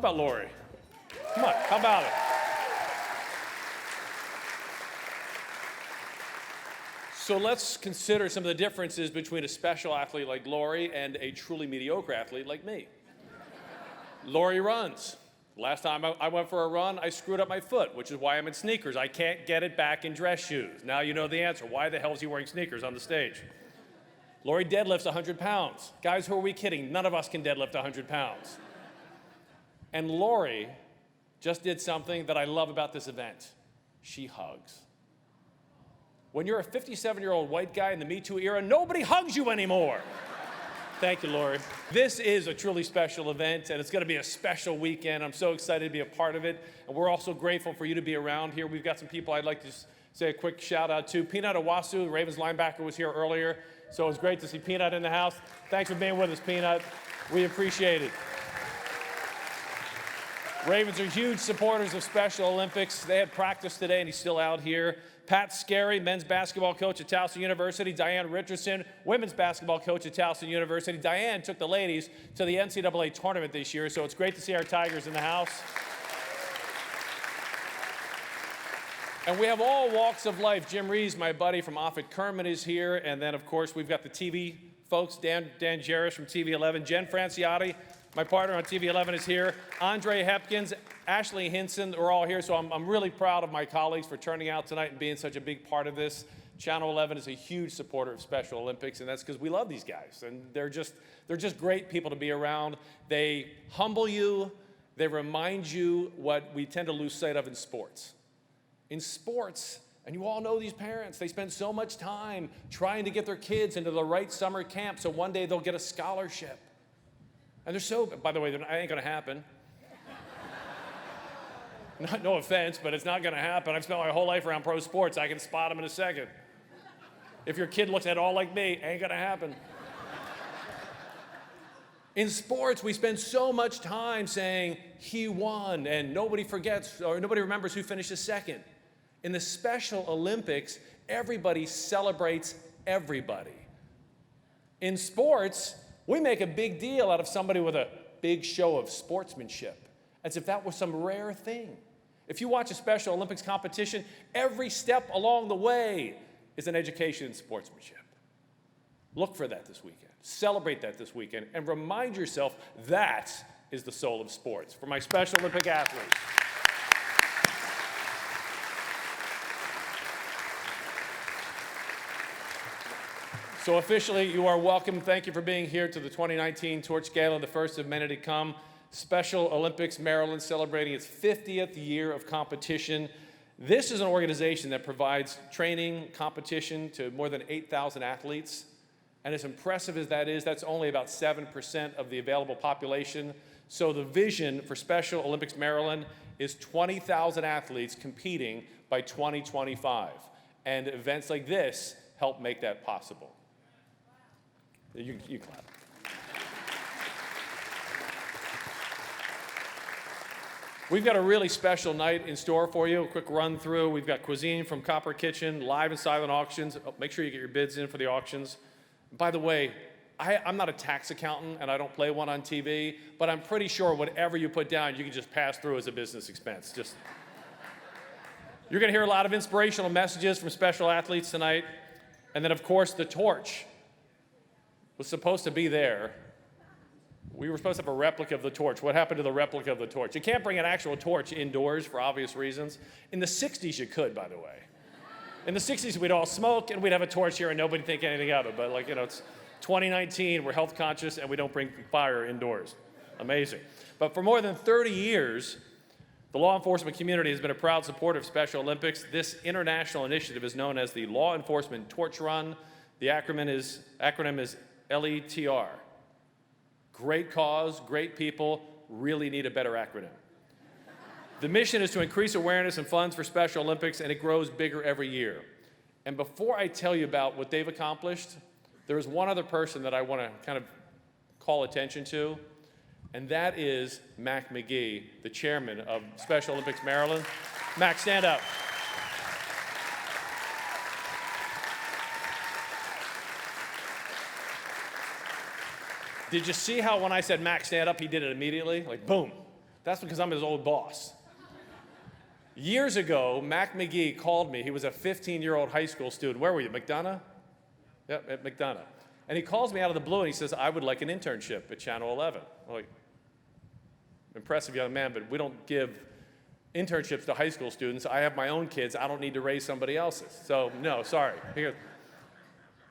about Lori? Come on, how about it? So let's consider some of the differences between a special athlete like Lori and a truly mediocre athlete like me. Lori runs. Last time I went for a run, I screwed up my foot, which is why I'm in sneakers. I can't get it back in dress shoes. Now you know the answer. Why the hell is he wearing sneakers on the stage? Lori deadlifts 100 pounds. Guys, who are we kidding? None of us can deadlift 100 pounds. And Lori just did something that I love about this event. She hugs. When you're a 57-year-old white guy in the Me Too era, nobody hugs you anymore. Thank you, Lori. This is a truly special event, and it's going to be a special weekend. I'm so excited to be a part of it, and we're also grateful for you to be around here. We've got some people I'd like to say a quick shout-out to. Peanut Owasu, the Ravens linebacker, was here earlier, so it was great to see Peanut in the house. Thanks for being with us, Peanut. We appreciate it. Ravens are huge supporters of Special Olympics. They had practice today, and he's still out here. Pat Scarry, men's basketball coach at Towson University. Diane Richardson, women's basketball coach at Towson University. Diane took the ladies to the NCAA tournament this year, so it's great to see our Tigers in the house. And we have all walks of life. Jim Rees, my buddy from Offit Kermit, is here. And then, of course, we've got the TV folks, Dan Jarris from TV 11. Jen Franciotti, my partner on TV 11, is here. Andre Hepkins, Ashley Hinson are all here. So I'm really proud of my colleagues for turning out tonight and being such a big part of this. Channel 11 is a huge supporter of Special Olympics, and that's because we love these guys. And they're just great people to be around. They humble you. They remind you what we tend to lose sight of in sports. In sports, and you all know these parents, they spend so much time trying to get their kids into the right summer camp so one day they'll get a scholarship. And they're so, by the way, that ain't gonna happen. No offense, but it's not gonna happen. I've spent my whole life around pro sports. I can spot them in a second. If your kid looks at all like me, ain't gonna happen. In sports, we spend so much time saying he won, and nobody forgets or nobody remembers who finished second. In the Special Olympics, everybody celebrates everybody. In sports, we make a big deal out of somebody with a big show of sportsmanship, as if that was some rare thing. If you watch a Special Olympics competition, every step along the way is an education in sportsmanship. Look for that this weekend. Celebrate that this weekend, and remind yourself that is the soul of sports. For my Special Olympic athletes. So officially, you are welcome. Thank you for being here to the 2019 Torch Gala, the first of many to come. Special Olympics Maryland celebrating its 50th year of competition. This is an organization that provides training, competition to more than 8,000 athletes. And as impressive as that is, that's only about 7% of the available population. So the vision for Special Olympics Maryland is 20,000 athletes competing by 2025. And events like this help make that possible. You clap. We've got a really special night in store for you. A quick run through. We've got cuisine from Copper Kitchen, live and silent auctions. Make sure you get your bids in for the auctions. By the way, I'm not a tax accountant and I don't play one on TV, but I'm pretty sure whatever you put down, you can just pass through as a business expense. You're gonna hear a lot of inspirational messages from special athletes tonight. And then of course, the torch was supposed to be there. We were supposed to have a replica of the torch. What happened to the replica of the torch? You can't bring an actual torch indoors for obvious reasons. In the 60s, you could, by the way. In the 60s, we'd all smoke and we'd have a torch here and nobody'd think anything of it. But it's 2019, we're health conscious and we don't bring fire indoors. Amazing. But for more than 30 years, the law enforcement community has been a proud supporter of Special Olympics. This international initiative is known as the Law Enforcement Torch Run. The acronym is LETR. Great cause, great people, really need a better acronym. The mission is to increase awareness and funds for Special Olympics, and it grows bigger every year. And before I tell you about what they've accomplished, there is one other person that I want to kind of call attention to, and that is Mac McGee, the chairman of Special Olympics Maryland. Mac, stand up. Did you see how when I said, Mac, stand up, he did it immediately? Like, boom. That's because I'm his old boss. Years ago, Mac McGee called me. He was a 15-year-old high school student. Where were you, McDonough? Yep, at McDonough. And he calls me out of the blue and he says, I would like an internship at Channel 11. I'm like, impressive young man, but we don't give internships to high school students. I have my own kids. I don't need to raise somebody else's. So, no, sorry. Here.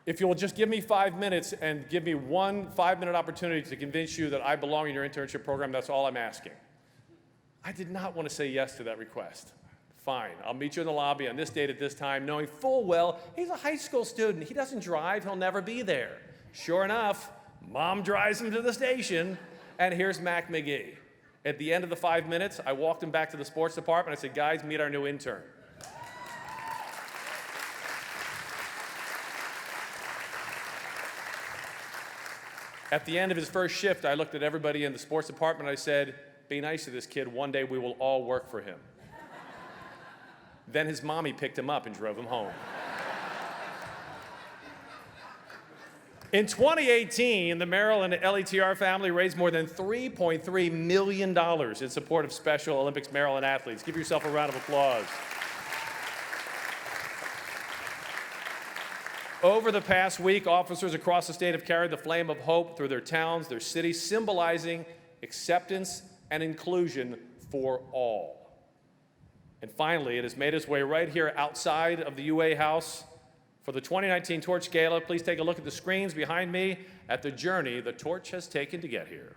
If you'll just give me 5 minutes and give me one 5-minute opportunity to convince you that I belong in your internship program, that's all I'm asking. I did not want to say yes to that request. Fine, I'll meet you in the lobby on this date at this time, knowing full well he's a high school student. He doesn't drive, he'll never be there. Sure enough, Mom drives him to the station, and here's Mac McGee. At the end of the 5 minutes, I walked him back to the sports department. I said, guys, meet our new intern. At the end of his first shift, I looked at everybody in the sports department and I said, be nice to this kid. One day we will all work for him. Then his mommy picked him up and drove him home. In 2018, the Merrill and LETR family raised more than $3.3 million in support of Special Olympics Maryland athletes. Give yourself a round of applause. Over the past week, officers across the state have carried the flame of hope through their towns, their cities, symbolizing acceptance and inclusion for all. And finally, it has made its way right here outside of the UA House for the 2019 Torch Gala. Please take a look at the screens behind me at the journey the Torch has taken to get here.